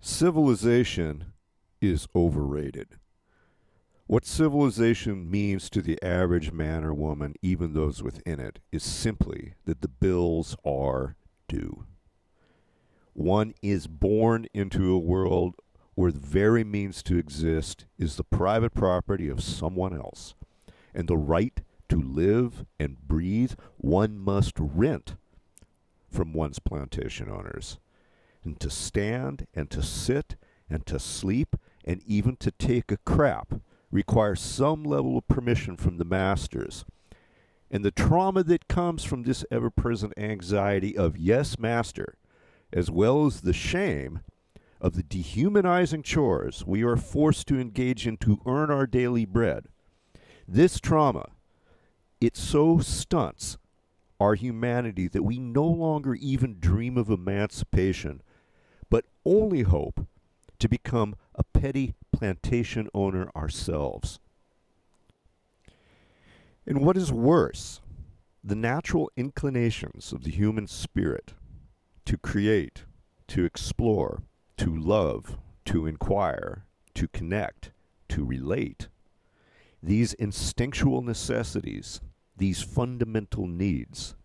Civilization is overrated. What civilization means to the average man or woman, even those within it, is simply that the bills are due. One is born into a world where the very means to exist is the private property of someone else, and the right to live and breathe one must rent from one's plantation owners. And to stand and to sit and to sleep and even to take a crap requires some level of permission from the masters. And the trauma that comes from this ever present anxiety of yes, master, as well as the shame of the dehumanizing chores we are forced to engage in to earn our daily bread. This trauma, it so stunts our humanity that we no longer even dream of emancipation, but only hope to become a petty plantation owner ourselves. And what is worse, the natural inclinations of the human spirit to create, to explore, to love, to inquire, to connect, to relate, these instinctual necessities, these fundamental needs,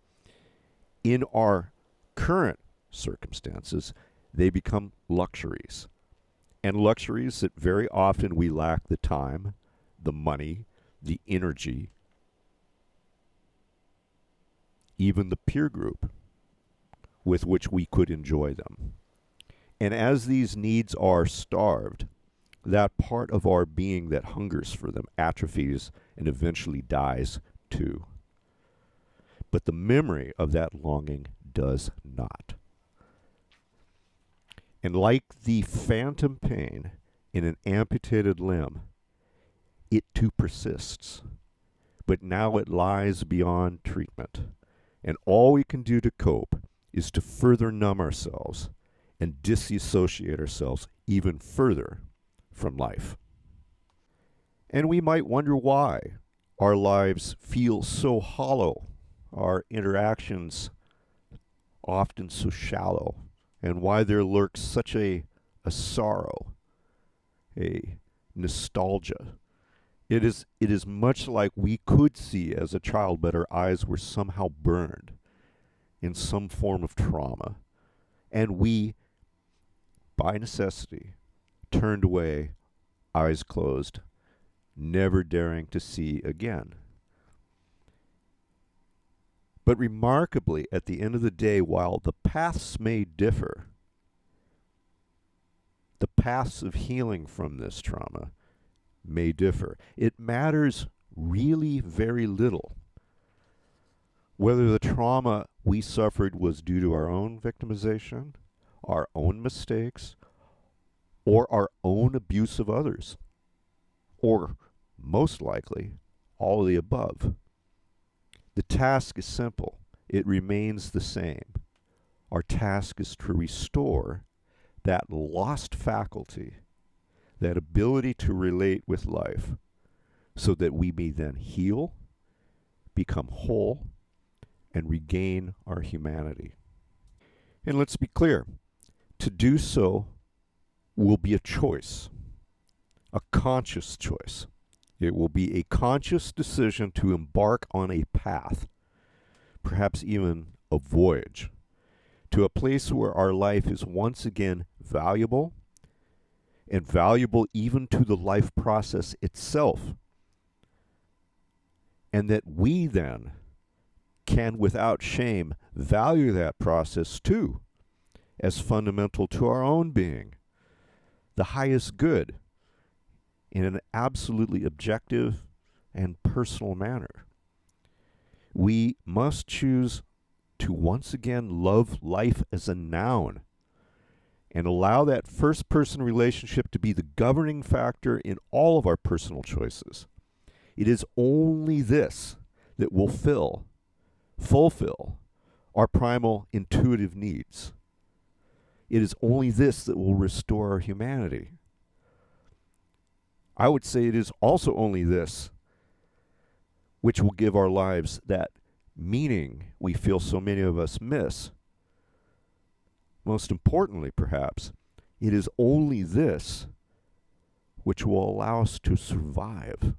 in our current circumstances, they become luxuries. And luxuries that very often we lack the time, the money, the energy, even the peer group with which we could enjoy them. And as these needs are starved, that part of our being that hungers for them atrophies and eventually dies too. But the memory of that longing does not. And like the phantom pain in an amputated limb, it too persists. But now it lies beyond treatment. And all we can do to cope is to further numb ourselves and disassociate ourselves even further from life. And we might wonder why our lives feel so hollow, our interactions often so shallow, and why there lurks such a sorrow, a nostalgia. It is much like we could see as a child, but our eyes were somehow burned in some form of trauma. And we, by necessity, turned away, eyes closed, never daring to see again. But remarkably, at the end of the day, while the paths may differ, the paths of healing from this trauma may differ. It matters really very little whether the trauma we suffered was due to our own victimization, our own mistakes, or our own abuse of others, or most likely, all of the above. The task is simple. It remains the same. Our task is to restore that lost faculty, that ability to relate with life, so that we may then heal, become whole, and regain our humanity. And let's be clear, to do so will be a choice, a conscious choice. It will be a conscious decision to embark on a path, perhaps even a voyage, to a place where our life is once again valuable, and valuable even to the life process itself. And that we then can, without shame, value that process too, as fundamental to our own being, the highest good, in an absolutely objective and personal manner. We must choose to once again love life as a noun and allow that first-person relationship to be the governing factor in all of our personal choices. It is only this that will fulfill our primal intuitive needs. It is only this that will restore our humanity. I would say it is also only this which will give our lives that meaning we feel so many of us miss. Most importantly, perhaps, It is only this which will allow us to survive.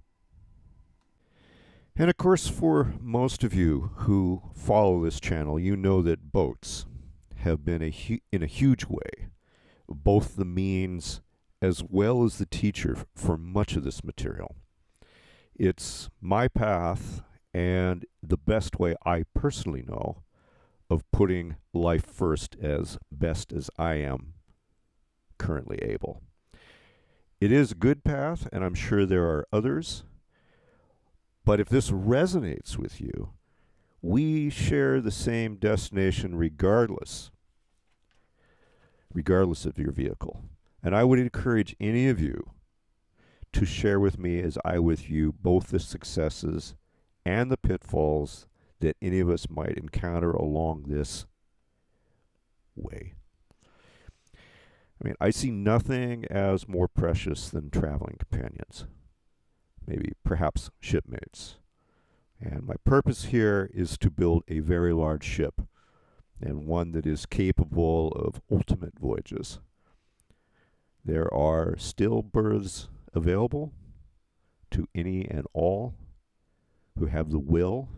And of course, for most of you who follow this channel, you know that boats have been in a huge way both the means as well as the teacher for much of this material. It's my path and the best way I personally know of putting life first as best as I am currently able. It is a good path, and I'm sure there are others. But if this resonates with you, we share the same destination regardless of your vehicle. And I would encourage any of you to share with me, as I with you, both the successes and the pitfalls that any of us might encounter along this way. I mean, I see nothing as more precious than traveling companions, maybe perhaps shipmates. And my purpose here is to build a very large ship, and one that is capable of ultimate voyages. There are still berths available to any and all who have the will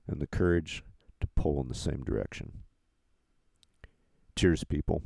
and the courage to pull in the same direction. Cheers, people.